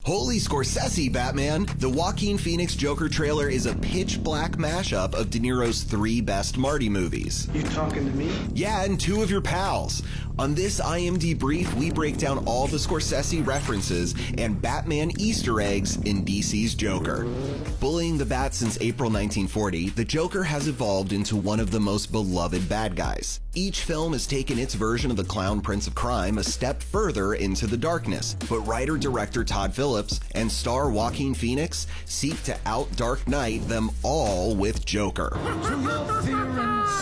Holy Scorsese, Batman! The Joaquin Phoenix Joker trailer is a pitch-black mashup of De Niro's 3 best Marty movies. You talking to me? Yeah, and 2 of your pals. On this IMD brief, we break down all the Scorsese references and Batman Easter eggs in DC's Joker. Bullying the Bat since April 1940, the Joker has evolved into one of the most beloved bad guys. Each film has taken its version of the Clown Prince of Crime a step further into the darkness, but writer-director Todd Phillips and star Joaquin Phoenix seek to out-Dark Knight them all with Joker.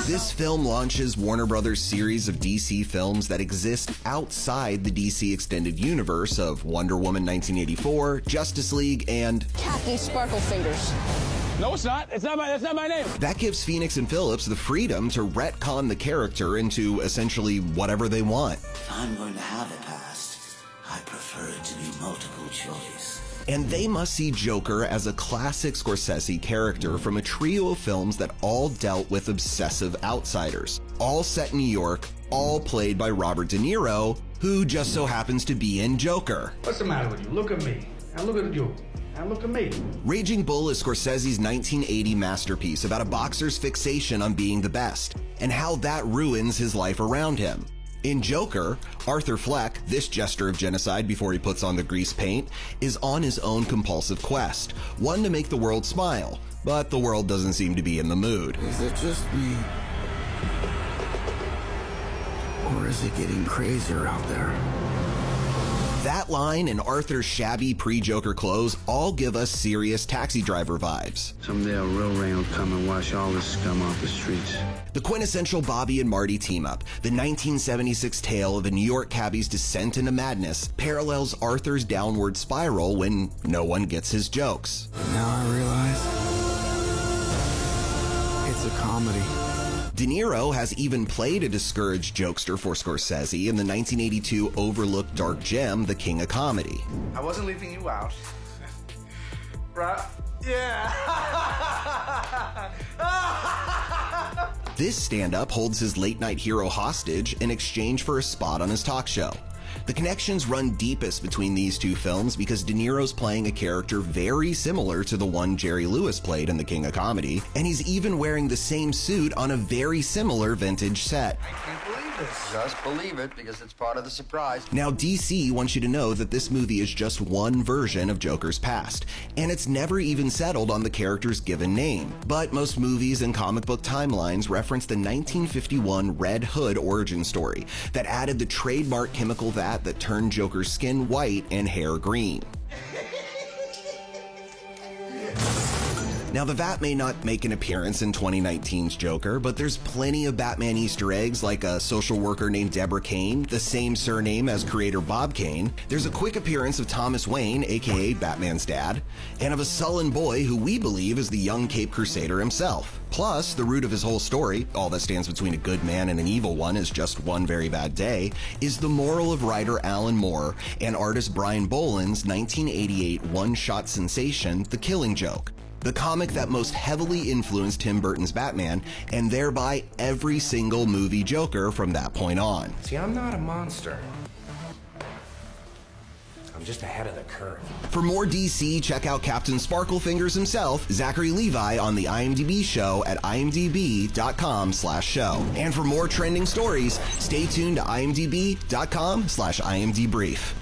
This film launches Warner Brothers' series of DC films that exist outside the DC extended universe of Wonder Woman 1984, Justice League, and Captain Sparklefingers. No, it's not. That's not my name. That gives Phoenix and Phillips the freedom to retcon the character into essentially whatever they want. If I'm going to have a past, I prefer it to be multiple choice. And they must see Joker as a classic Scorsese character from a trio of films that all dealt with obsessive outsiders. All set in New York, all played by Robert De Niro, who just so happens to be in Joker. What's the matter with you? Look at me. Now look at you. Now look at me. Raging Bull is Scorsese's 1980 masterpiece about a boxer's fixation on being the best, and how that ruins his life around him. In Joker, Arthur Fleck, this jester of genocide before he puts on the grease paint, is on his own compulsive quest, one to make the world smile, but the world doesn't seem to be in the mood. Is it just me? Or is it getting crazier out there? That line and Arthur's shabby pre-Joker clothes all give us serious Taxi Driver vibes. Someday a real rain will come and wash all this scum off the streets. The quintessential Bobby and Marty team-up, the 1976 tale of a New York cabbie's descent into madness, parallels Arthur's downward spiral when no one gets his jokes. Now I realize it's a comedy. De Niro has even played a discouraged jokester for Scorsese in the 1982 overlooked dark gem, The King of Comedy. I wasn't leaving you out. Right? Yeah. This stand-up holds his late-night hero hostage in exchange for a spot on his talk show. The connections run deepest between these two films because De Niro's playing a character very similar to the one Jerry Lewis played in The King of Comedy, and he's even wearing the same suit on a very similar vintage set. I can't believe this. Just believe it, because it's part of the surprise. Now, DC wants you to know that this movie is just one version of Joker's past, and it's never even settled on the character's given name. But most movies and comic book timelines reference the 1951 Red Hood origin story that added the trademark chemical vat that turned Joker's skin white and hair green. Now, the vat may not make an appearance in 2019's Joker, but there's plenty of Batman Easter eggs like a social worker named Deborah Kane, the same surname as creator Bob Kane. There's a quick appearance of Thomas Wayne, aka Batman's dad, and of a sullen boy who we believe is the young Cape Crusader himself. Plus, the root of his whole story, all that stands between a good man and an evil one is just one very bad day, is the moral of writer Alan Moore and artist Brian Boland's 1988 one-shot sensation, The Killing Joke. The comic that most heavily influenced Tim Burton's Batman, and thereby every single movie Joker from that point on. See, I'm not a monster. I'm just ahead of the curve. For more DC, check out Captain Sparklefingers himself, Zachary Levi, on the IMDb show at imdb.com/show. And for more trending stories, stay tuned to imdb.com/imdbrief.